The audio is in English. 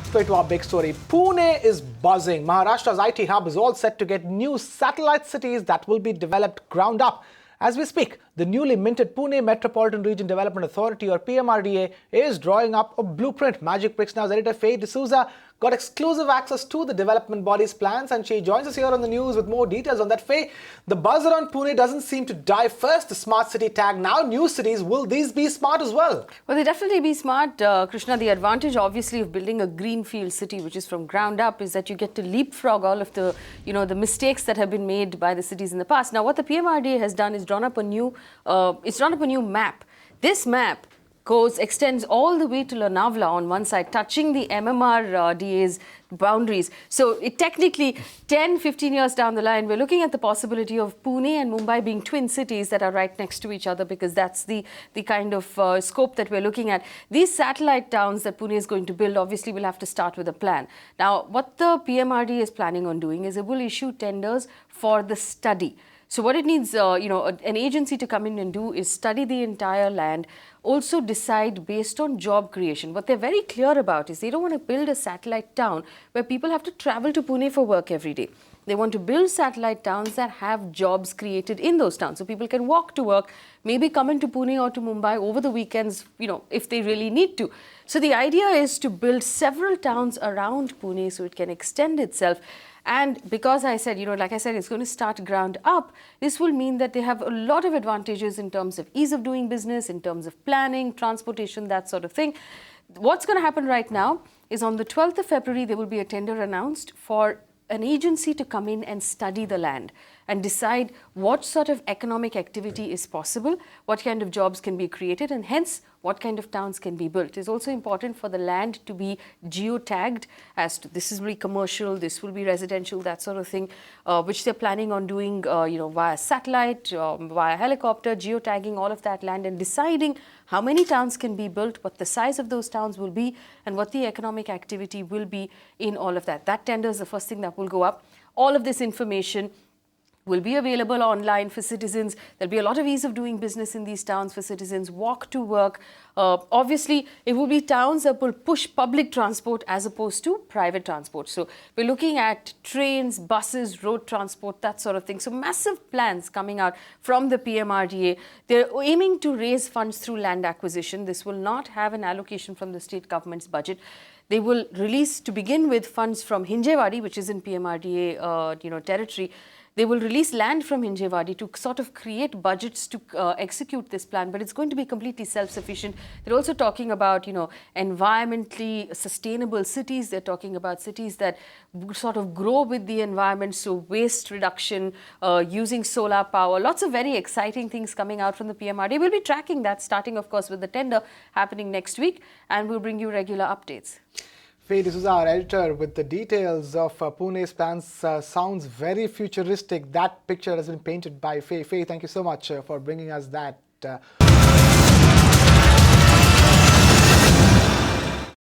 Straight to our big story. Pune is buzzing. Maharashtra's IT hub is all set to get new satellite cities that will be developed ground up. As we speak, the newly minted Pune Metropolitan Region Development Authority, or PMRDA, is drawing up a blueprint. Magic Bricks Now's editor Faye D'Souza got exclusive access to the development body's plans, and she joins us here on the news with more details on that. Faye, the buzz around Pune doesn't seem to die. First, the smart city tag, now new cities. Will these be smart as well? Well, they definitely be smart, Krishna. The advantage, obviously, of building a greenfield city, which is from ground up, is that you get to leapfrog all of the, the mistakes that have been made by the cities in the past. Now, what the PMRDA has done is drawn up a new map. This map extends all the way to Lonavala on one side, touching the PMRDA's boundaries. So it technically, 10, 15 years down the line, we're looking at the possibility of Pune and Mumbai being twin cities that are right next to each other, because that's the kind of scope that we're looking at. These satellite towns that Pune is going to build obviously will have to start with a plan. Now, what the PMRD is planning on doing is it will issue tenders for the study. So what it needs, an agency to come in and do is study the entire land, also decide based on job creation. What they're very clear about is they don't want to build a satellite town where people have to travel to Pune for work every day. They want to build satellite towns that have jobs created in those towns, so people can walk to work, maybe come into Pune or to Mumbai over the weekends, if they really need to. So the idea is to build several towns around Pune so it can extend itself. And because I said, like I said, it's going to start ground up, this will mean that they have a lot of advantages in terms of ease of doing business, in terms of planning, transportation, that sort of thing. What's going to happen right now is on the 12th of February, there will be a tender announced for an agency to come in and study the land and decide what sort of economic activity is possible, what kind of jobs can be created, and hence what kind of towns can be built. It's also important for the land to be geotagged as to this will be commercial, this will be residential, that sort of thing, which they're planning on doing via satellite, via helicopter, geotagging all of that land and deciding how many towns can be built, what the size of those towns will be, and what the economic activity will be in all of that. That tender is the first thing that will go up. All of this information will be available online for citizens. There'll be a lot of ease of doing business in these towns for citizens, walk to work. Obviously, it will be towns that will push public transport as opposed to private transport. So we're looking at trains, buses, road transport, that sort of thing. So massive plans coming out from the PMRDA. They're aiming to raise funds through land acquisition. This will not have an allocation from the state government's budget. They will release, to begin with, funds from Hinjewadi, which is in PMRDA territory. They will release land from Hinjewadi to sort of create budgets to execute this plan, but it's going to be completely self-sufficient. They're also talking about, environmentally sustainable cities. They're talking about cities that sort of grow with the environment, so waste reduction, using solar power. Lots of very exciting things coming out from the PMRDA. We'll be tracking that, starting, of course, with the tender happening next week, and we'll bring you regular updates. Faye D'Souza, our editor, with the details of Pune's plans. Sounds very futuristic. That picture has been painted by Faye. Faye, thank you so much for bringing us that.